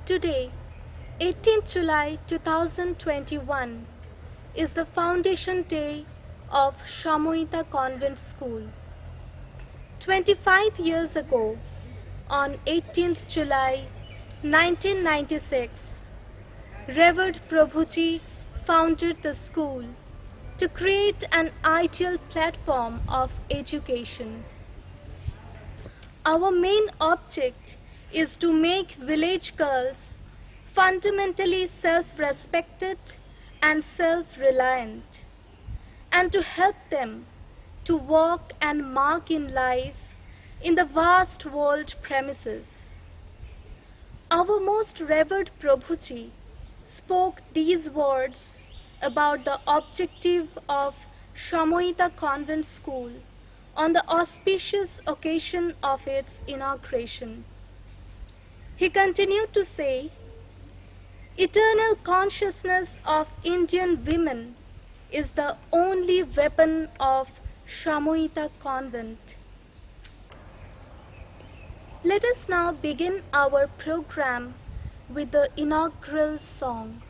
Today, 18th July 2021, is the foundation day of Samohita Convent School. 25 years ago, on 18th July 1996, Revered Prabhuji founded the school to create an ideal platform of education. Our main object is to make village girls fundamentally self-respected and self-reliant, and to help them to walk and mark in life in the vast world premises. Our most revered Prabhuji spoke these words about the objective of Samohita Convent School on the auspicious occasion of its inauguration. He continued to say, "Eternal consciousness of Indian women is the only weapon of Samohita Convent." Let us now begin our program with the inaugural song.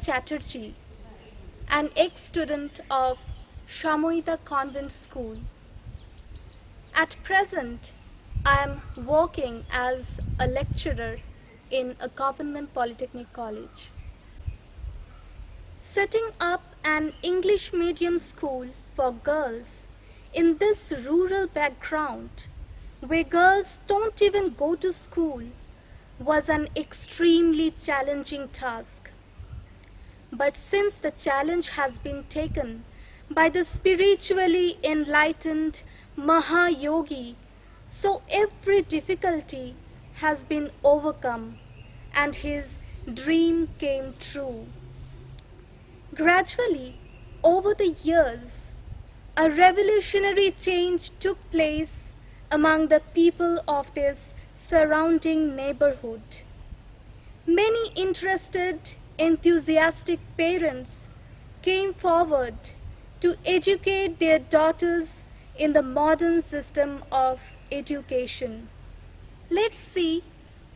Chatterjee, an ex-student of Samohita Convent School. At present, I am working as a lecturer in a government polytechnic college. Setting up an English medium school for girls in this rural background, where girls don't even go to school, was an extremely challenging task. But since the challenge has been taken by the spiritually enlightened Mahayogi, so every difficulty has been overcome and his dream came true. Gradually, over the years, a revolutionary change took place among the people of this surrounding neighborhood. Many interested, enthusiastic parents came forward to educate their daughters in the modern system of education. Let's see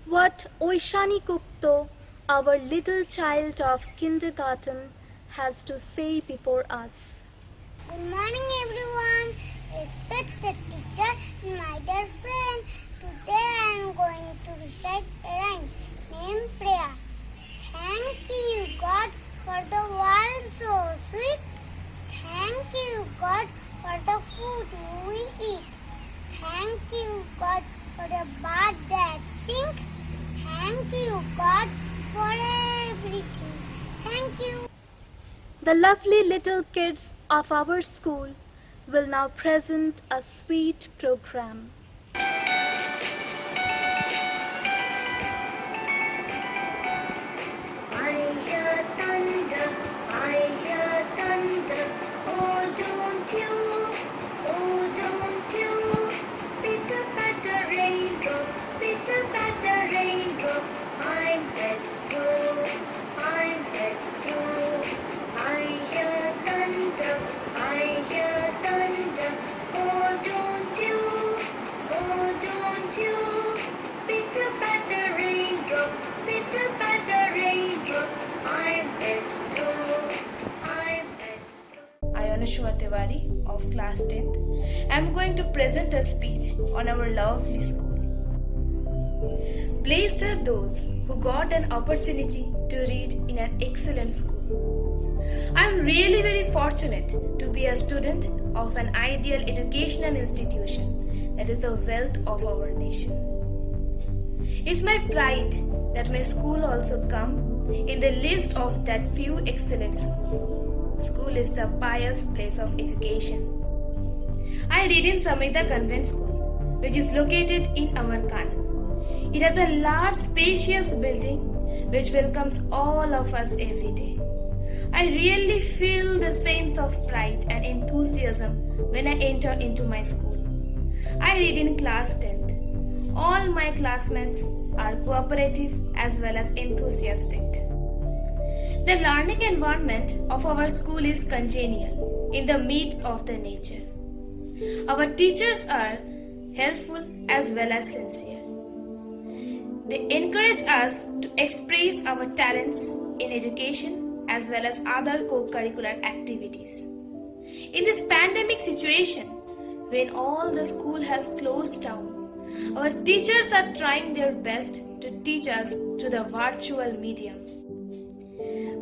what Oishani Gupta, our little child of kindergarten, has to say before us. Good morning everyone, respected teacher and my dear friend. Today I am going to recite a rhyme named Prayer. Thank you God for the world so sweet. Thank you God for the food we eat. Thank you God for the bird that sing. Thank you God for everything. Thank you. The lovely little kids of our school will now present a sweet program. I hear thunder, I hear thunder. Oh, don't you, pitter patter raindrops, pitter patter raindrops. I'm wet through, I'm wet through. I hear thunder, I hear thunder. Oh, don't you, pitter patter raindrops, pitter patter raindrops. I'm wet through, I'm wet through. I, Anushwa Tiwari of class 10th, am going to present a speech on our lovely school. Blessed are those who got an opportunity to read in an excellent school. I am really very fortunate to be a student of an ideal educational institution that is the wealth of our nation. It's my pride that my school also come in the list of that few excellent school. School is the pious place of education. I read in Samohita Convent School, which is located in Amarkana. It has a large spacious building which welcomes all of us every day. I really feel the sense of pride and enthusiasm when I enter into my school. I read in class 10th. All my classmates are cooperative as well as enthusiastic. The learning environment of our school is congenial in the midst of the nature. Our teachers are helpful as well as sincere. They encourage us to express our talents in education as well as other co-curricular activities. In this pandemic situation, when all the school has closed down, our teachers are trying their best to teach us through the virtual medium.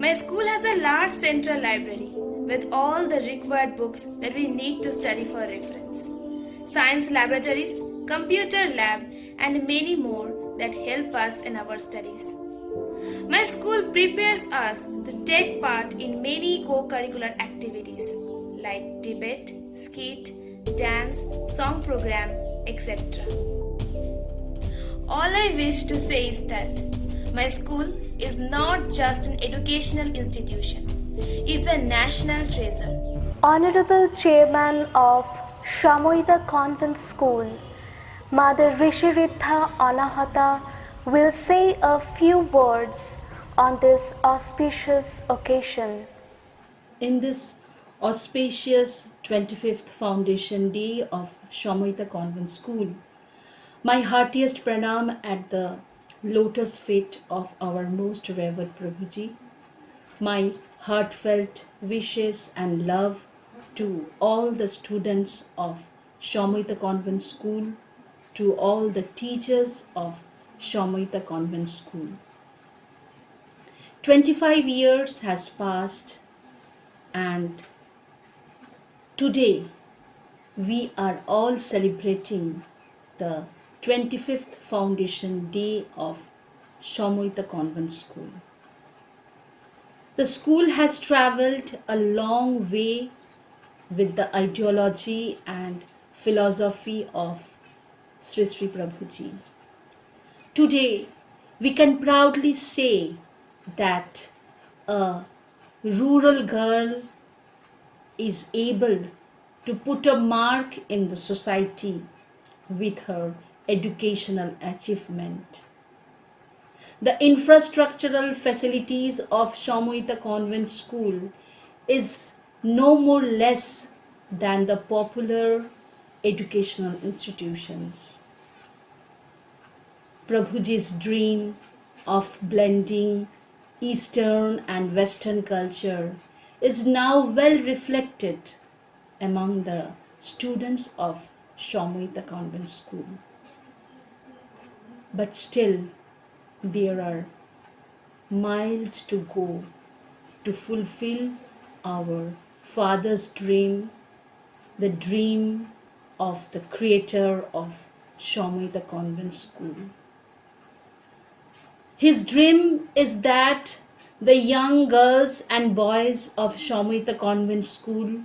My school has a large central library with all the required books that we need to study for reference. Science laboratories, computer lab, and many more that help us in our studies. My school prepares us to take part in many co-curricular activities like debate, skit, dance, song program, etc. All I wish to say is that my school is not just an educational institution, it's a national treasure. Honorable Chairman of Samohita Convent School, Mother Rishiridha Anahata will say a few words on this auspicious occasion. In this auspicious 25th Foundation Day of Samohita Convent School, my heartiest pranam at the lotus feet of our most revered Prabhuji, my heartfelt wishes and love to all the students of Shomoita Convent School, to all the teachers of Shomoita Convent School. 25 years has passed, and today we are all celebrating the 25th Foundation Day of Shomoita Convent School. The school has traveled a long way with the ideology and philosophy of Sri Sri Prabhuji. Today, we can proudly say that a rural girl is able to put a mark in the society with her educational achievement. The infrastructural facilities of Shomoita Convent School is no more less than the popular educational institutions. Prabhuji's dream of blending Eastern and Western culture is now well reflected among the students of Shomoita Convent School. But still, there are miles to go to fulfill our father's dream, the dream of the creator of Shomoita Convent School. His dream is that the young girls and boys of Shomoita Convent School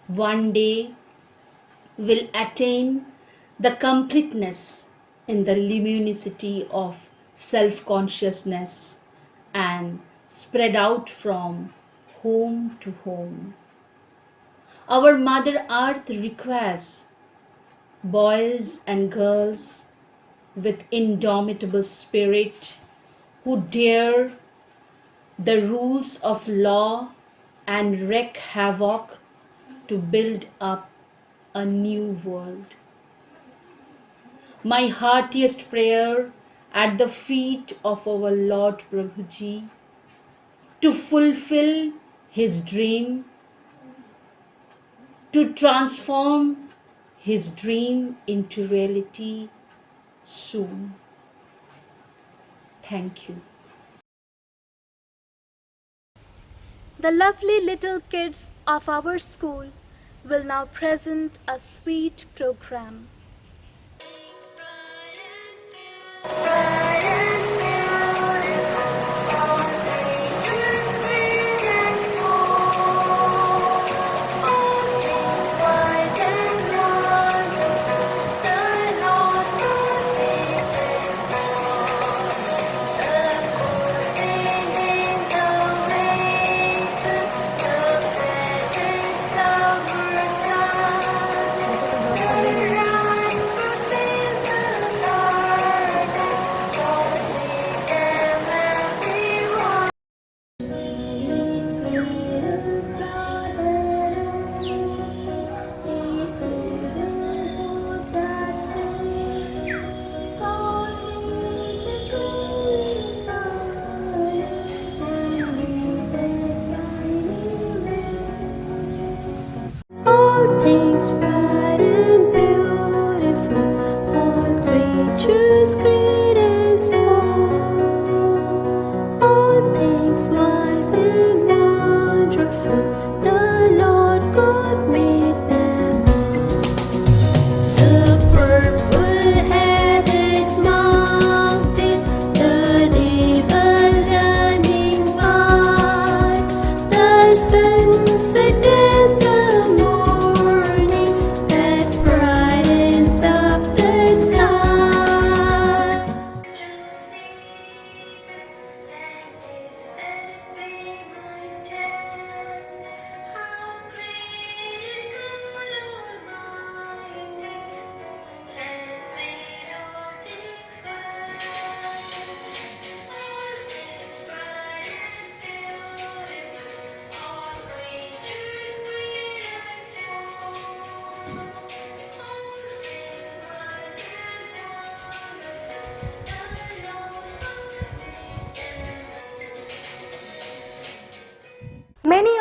one day will attain the completeness in the luminosity of self-consciousness and spread out from home to home. Our Mother Earth requires boys and girls with indomitable spirit who dare the rules of law and wreak havoc to build up a new world. My heartiest prayer at the feet of our Lord Prabhuji to fulfill his dream, to transform his dream into reality soon. Thank you. The lovely little kids of our school will now present a sweet program.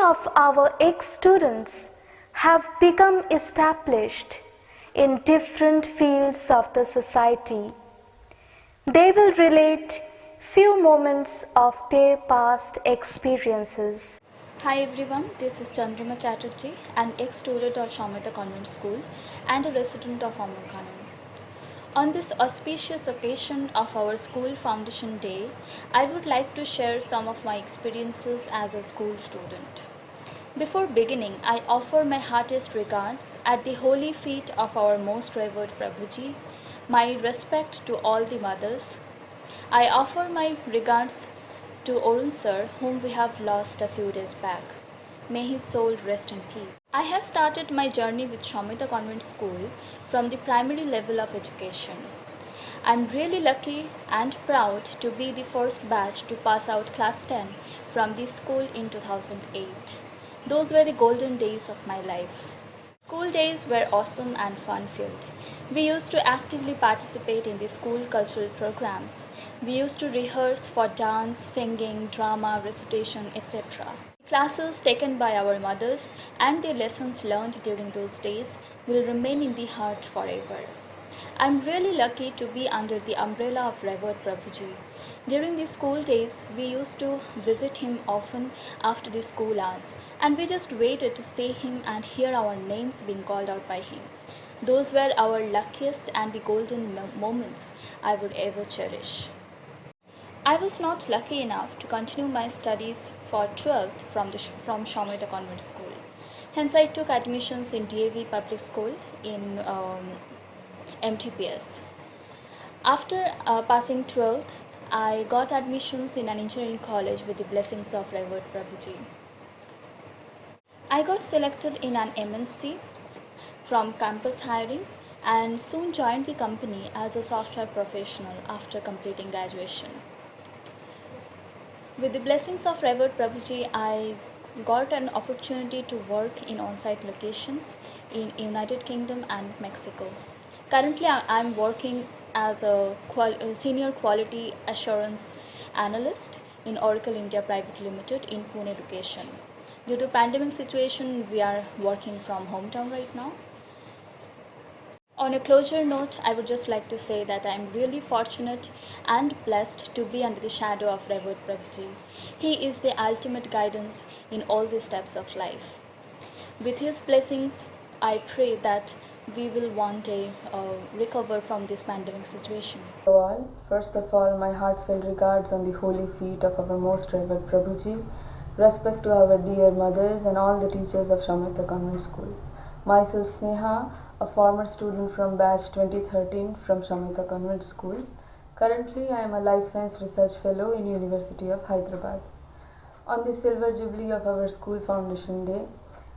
of our ex-students have become established in different fields of the society. They will relate few moments of their past experiences. Hi everyone, this is Chandrama Chatterjee, an ex-student of Shoumita Convent School and a resident of Amurkanam. On this auspicious occasion of our school foundation day, I would like to share some of my experiences as a school student. Before beginning, I offer my heartiest regards at the holy feet of our most revered Prabhuji, my respect to all the mothers. I offer my regards to Arun sir, whom we have lost a few days back. May his soul rest in peace. I have started my journey with Shoumita Convent School from the primary level of education. I am really lucky and proud to be the first batch to pass out class 10 from this school in 2008. Those were the golden days of my life. School days were awesome and fun-filled. We used to actively participate in the school cultural programs. We used to rehearse for dance, singing, drama, recitation, etc. Classes taken by our mothers and the lessons learned during those days will remain in the heart forever. I am really lucky to be under the umbrella of Revered Prabhuji. During the school days, we used to visit him often after the school hours, and we just waited to see him and hear our names being called out by him. Those were our luckiest and the golden moments I would ever cherish. I was not lucky enough to continue my studies for 12th from Shoumita Convent School. Hence, I took admissions in DAV Public School in MTPS. After passing 12th, I got admissions in an engineering college with the blessings of Revered Prabhuji. I got selected in an MNC from campus hiring and soon joined the company as a software professional after completing graduation. With the blessings of Revered Prabhuji, I got an opportunity to work in on-site locations in United Kingdom and Mexico. Currently, I am working as a senior quality assurance analyst in Oracle India Private Limited in Pune location. Due to pandemic situation, we are working from hometown right now. On a closure note, I would just like to say that I am really fortunate and blessed to be under the shadow of Revered Prabhuji. He is the ultimate guidance in all the steps of life. With his blessings, I pray that we will one day recover from this pandemic situation. Hello all. First of all, my heartfelt regards on the holy feet of our most revered Prabhuji. Respect to our dear mothers and all the teachers of Shoumita Convent School. Myself Sneha, a former student from batch 2013 from Shoumita Convent School. Currently, I am a Life Science Research Fellow in University of Hyderabad. On the silver jubilee of our school foundation day,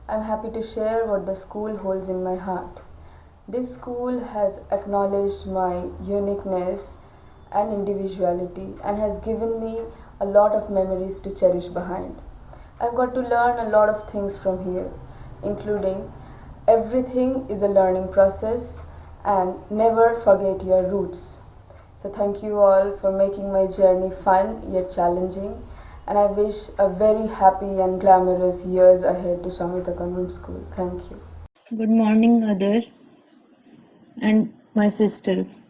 I am happy to share what the school holds in my heart. This school has acknowledged my uniqueness and individuality and has given me a lot of memories to cherish behind. I've got to learn a lot of things from here, including everything is a learning process and never forget your roots. So thank you all for making my journey fun yet challenging, and I wish a very happy and glamorous years ahead to Shoumita Convent School. Thank you. Good morning, mother and my sisters.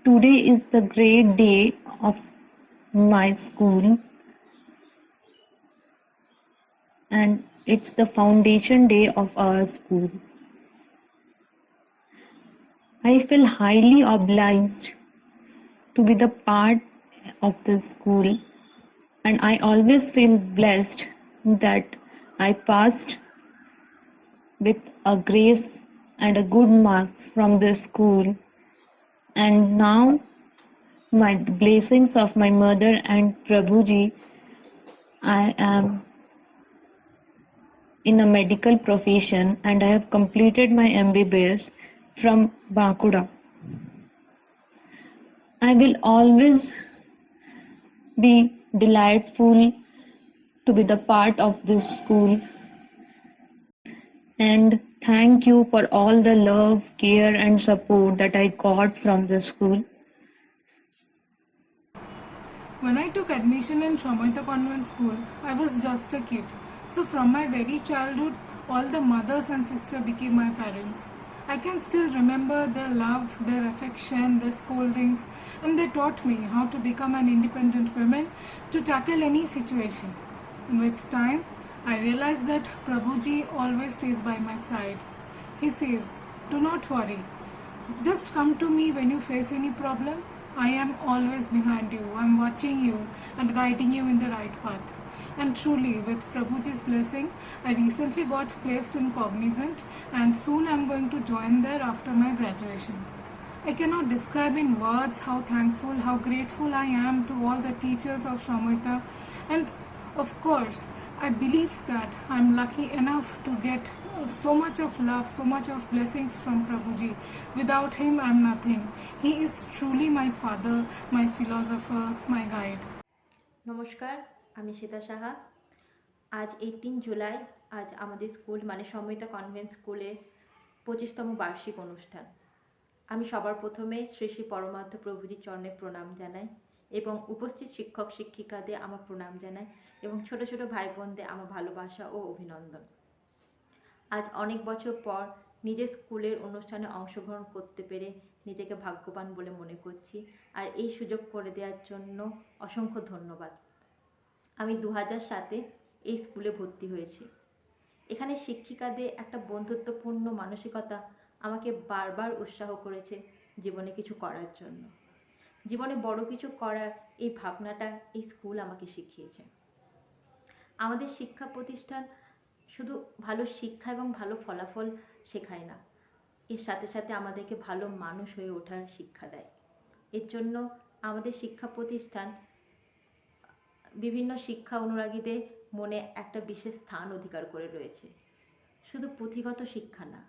Today is the great day of my school, and it's the foundation day of our school. I feel highly obliged to be the part of the school, and I always feel blessed that I passed with a grace and a good marks from the school, and now by the blessings of my mother and Prabhuji, I am in a medical profession and I have completed my MBBS from Bakuda. I will always be delightful to be the part of this school, and thank you for all the love, care and support that I got from the school. When I took admission in Shomoita Convent School, I was just a kid. So from my very childhood, all the mothers and sisters became my parents. I can still remember their love, their affection, their scoldings, and they taught me how to become an independent woman to tackle any situation. And with time, I realized that Prabhuji always stays by my side. He says, "Do not worry. Just come to me when you face any problem. I am always behind you. I am watching you and guiding you in the right path." And truly, with Prabhuji's blessing, I recently got placed in Cognizant, and soon I am going to join there after my graduation. I cannot describe in words how thankful, how grateful I am to all the teachers of Shomoita, and of course, I believe that I am lucky enough to get so much of love, so much of blessings from Prabhuji. Without him, I am nothing. He is truly my father, my philosopher, my guide. নমস্কার, আমি সীতা সাহা। আজ 18 জুলাই, আজ আমাদের school মানে সম্মিলিত convent স্কুলের 25তম বার্ষিক অনুষ্ঠান। আমি সবার প্রথমে শ্রী শ্রী পরমার্থ প্রভুজির চরণে প্রণাম জানাই এবং উপস্থিত শিক্ষক শিক্ষিকাদের আমার প্রণাম জানাই এবং ছোট ছোট ভাই বোনদের আমার ভালোবাসা ও অভিনন্দন। আজ অনেক বছর পর নিজের স্কুলের অনুষ্ঠানে অংশগ্রহণ করতে পেরে নিজেকে ভাগ্যবান বলে মনে করছি, আর এই সুযোগ করে দেওয়ার জন্য অসংখ্য ধন্যবাদ। আমি 2007-এ এই স্কুলে ভর্তি হয়েছি। এখানে শিক্ষিকাদের একটা বন্ধুত্বপূর্ণ মানসিকতা আমাকে বারবার উৎসাহ করেছে জীবনে কিছু করার জন্য। জীবনে বড় কিছু করার এই ভাবনাটা এই স্কুল আমাকে শিখিয়েছে। আমাদের শিক্ষা প্রতিষ্ঠান শুধু ভালো শিক্ষা এবং ভালো ফলাফল শেখায় না, এর সাথে সাথে আমাদেরকে ভালো মানুষ হয়ে ওঠার শিক্ষা দেয়। এর জন্য আমাদের শিক্ষা প্রতিষ্ঠান বিভিন্ন শিক্ষা অনুরাগীদের মনে একটা বিশেষ স্থান অধিকার করে রয়েছে। শুধু পুঁথিগত শিক্ষা না,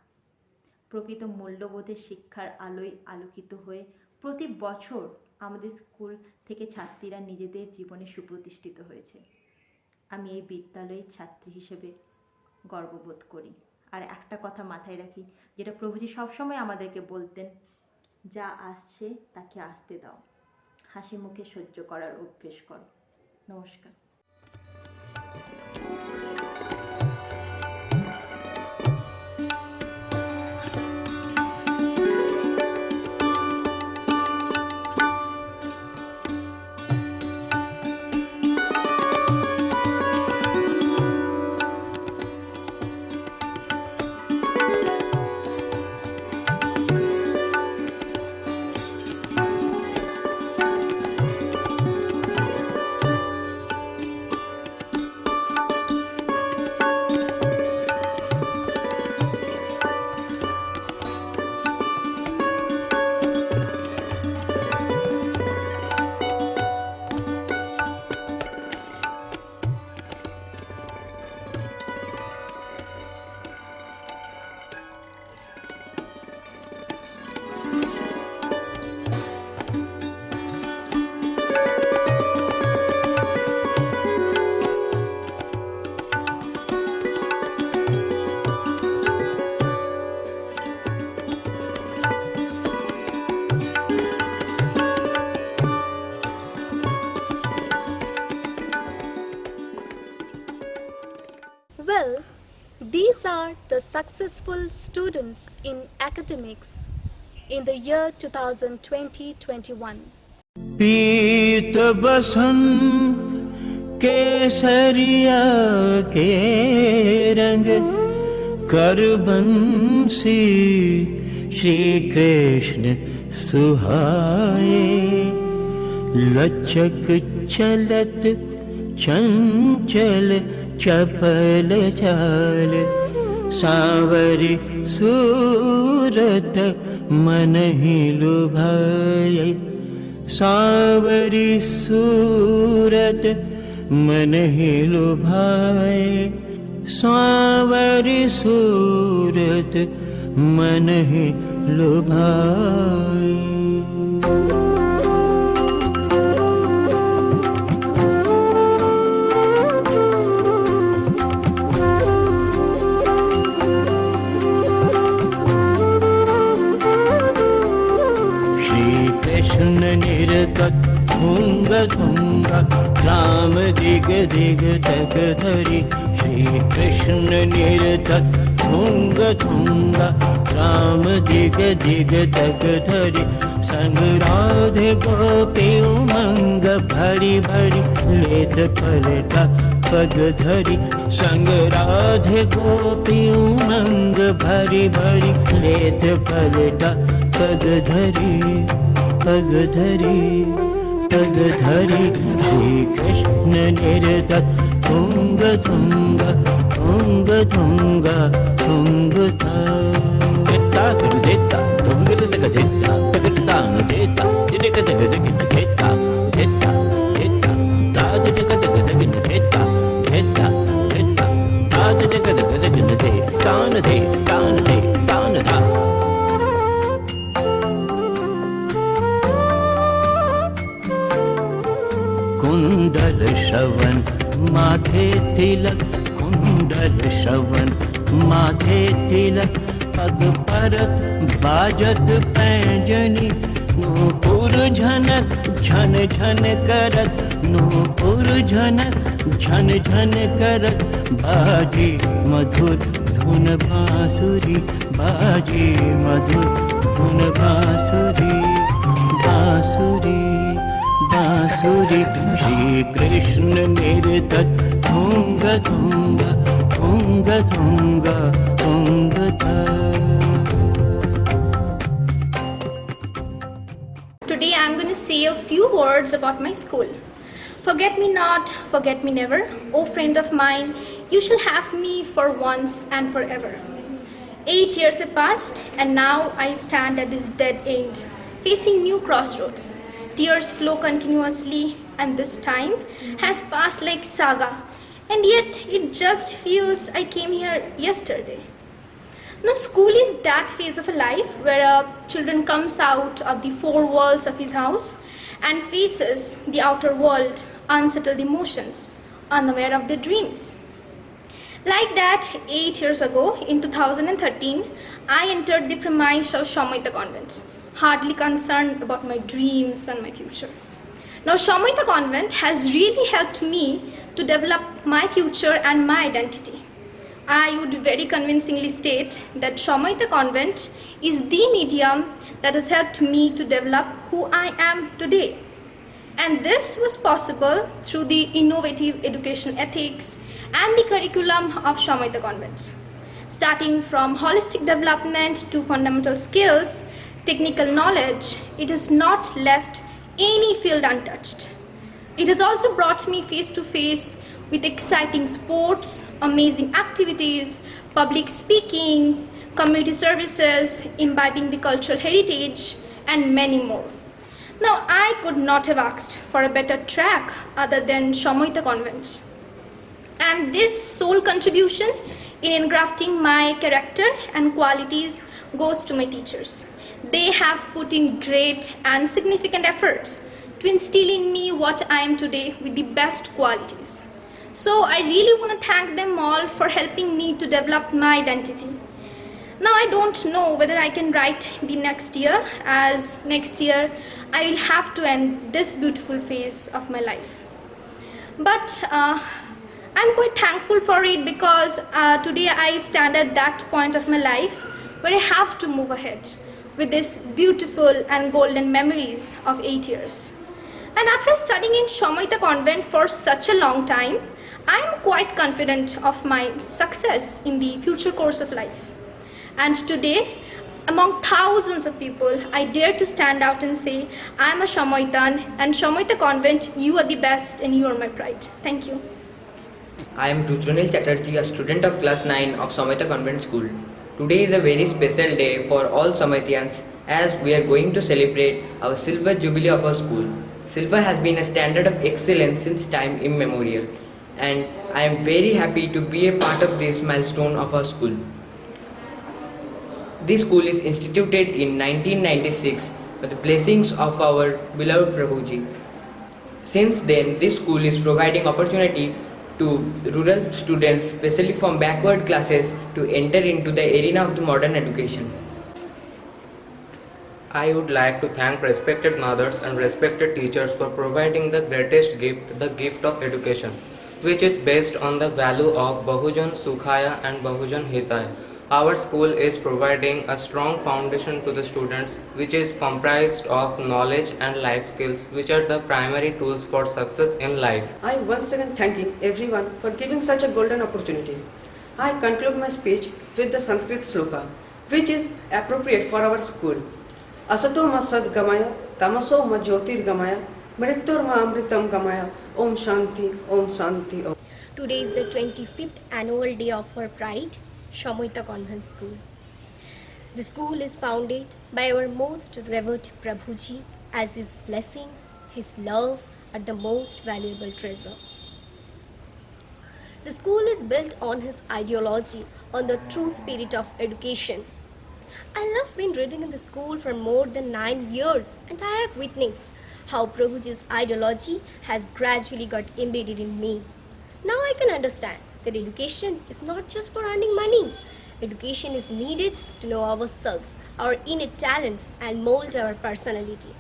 প্রকৃত মূল্যবোধের শিক্ষার আলোয় আলোকিত হয়ে প্রতি বছর আমাদের স্কুল থেকে ছাত্রীরা নিজেদের জীবনে সুপ্রতিষ্ঠিত হয়েছে। আমি এই বিদ্যালয়ের ছাত্রী হিসেবে গর্ববোধ করি। আর একটা কথা মাথায় রাখি, যেটা প্রভুজি সবসময় আমাদেরকে বলতেন, যা আসছে তাকে আসতে দাও, হাসি মুখে সহ্য করার অভ্যেস করো। নমস্কার। Well, these are the successful students in academics in the year 2020-21. पीत बसन केसरिया के रंग कर बंसी श्री कृष्ण सुहाए, लचक चलत चंचल चपल चाल, सावरी सूरत मन ही लुभाए, सावरी सूरत मन ही लुभाए, सावरी सूरत मन ही लुभाए। निरतत भुंग तुंग राम दिग दिग तक धरि श्री कृष्ण निर्धत तुंग तुंग राम दिग दिग तक धरि संग राधे गोपी उमंग भरी भरी लेत पलटा पग धरि संग राधे गोपी उमंग भरी भरी लेत पलटा पग धरि पग धरि पग धरि श्री कृष्ण निर्धत तुंग तुंग तुंग तुंग तुंग देता देता तुंग देता देता देता देता देता देता देता देता ताज देता देता देता देता ताज देता देता तान दे तान दे तान दा कुंडल श्रवण माथे तिलक कुंडल श्रवण माथे तिलक पग परत बाजत पैंजनी नूपुर झनक झन झन करत नूपुर झनक झन झन करत बाजी मधुर धुन बांसुरी बाजी मधुर धुन बांसुरी बांसुरी बांसुरी श्री कृष्ण निर्धत तुंग तुंग तुंग तुंग तुंग Today I am going to say a few words about my school. Forget me not, forget me never. O friend of mine, you shall have me for once and forever. 8 years have passed and now I stand at this dead end, facing new crossroads. Tears flow continuously and this time has passed like saga, and yet it just feels I came here yesterday. Now school is that phase of a life where a children comes out of the four walls of his house and faces the outer world, unsettled emotions, unaware of their dreams. Like that, 8 years ago in 2013, I entered the premise of Shomaita Convent, hardly concerned about my dreams and my future. Now Shomaita Convent has really helped me to develop my future and my identity. I would very convincingly state that Shomaita Convent is the medium that has helped me to develop who I am today. And this was possible through the innovative education ethics and the curriculum of Shomaita Convent. Starting from holistic development to fundamental skills, technical knowledge, it has not left any field untouched. It has also brought me face to face with exciting sports, amazing activities, public speaking, community services, imbibing the cultural heritage, and many more. Now, I could not have asked for a better track other than Shomaita Convent. And this sole contribution in engrafting my character and qualities goes to my teachers. They have put in great and significant efforts to instill in me what I am today with the best qualities. So I really want to thank them all for helping me to develop my identity. Now I don't know whether I can write the next year, as next year I will have to end this beautiful phase of my life. But I'm quite thankful for it because today I stand at that point of my life where I have to move ahead with these beautiful and golden memories of 8 years. And after studying in Shomaita Convent for such a long time, I am quite confident of my success in the future course of life. And today, among thousands of people, I dare to stand out and say, I am a Shomoitan, and Shomaita Convent, you are the best and you are my pride. Thank you. I am Rudranil Chatterjee, a student of class 9 of Shomaita Convent School. Today is a very special day for all Shomaitians as we are going to celebrate our silver jubilee of our school. Silver has been a standard of excellence since time immemorial, and I am very happy to be a part of this milestone of our school. This school is instituted in 1996 with the blessings of our beloved Prabhuji. Since then, this school is providing opportunity to rural students, especially from backward classes, to enter into the arena of the modern education. I would like to thank respected mothers and respected teachers for providing the greatest gift, the gift of education, which is based on the value of Bahujan Sukhaya and Bahujan Hitaya. Our school is providing a strong foundation to the students, which is comprised of knowledge and life skills, which are the primary tools for success in life. I once again thanking everyone for giving such a golden opportunity. I conclude my speech with the Sanskrit sloka, which is appropriate for our school. Asato ma sadgamaya, tamaso ma jyotirgamaya, mrityor ma amritam gamaya, Om Shanti, Om Shanti, Om. Today is the 25th annual day of our pride, Shamoita Convent School. The school is founded by our most revered Prabhuji, as his blessings, his love are the most valuable treasure. The school is built on his ideology, on the true spirit of education. I love been reading in the school for more than 9 years, and I have witnessed how Prabhuji's ideology has gradually got embedded in me. Now I can understand that education is not just for earning money. Education is needed to know ourselves, our inner talents, and mold our personality.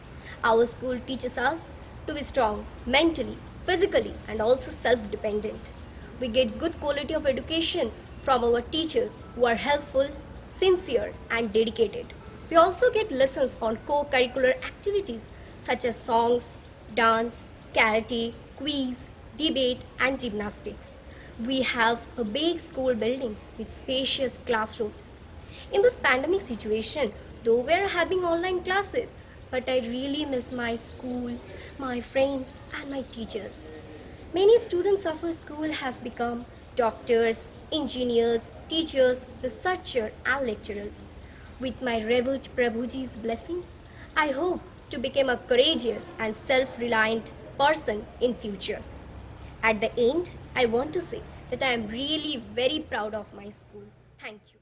Our school teaches us to be strong mentally, physically, and also self-dependent. We get good quality of education from our teachers who are helpful, sincere, and dedicated. We also get lessons on co-curricular activities such as songs, dance, karate, quiz, debate, and gymnastics. We have a big school buildings with spacious classrooms. In this pandemic situation, though we are having online classes, but I really miss my school, my friends, and my teachers. Many students of our school have become doctors, engineers, teachers, researchers, and lecturers. With my revered Prabhuji's blessings, I hope to become a courageous and self-reliant person in future. At the end, I want to say that I am really very proud of my school. Thank you.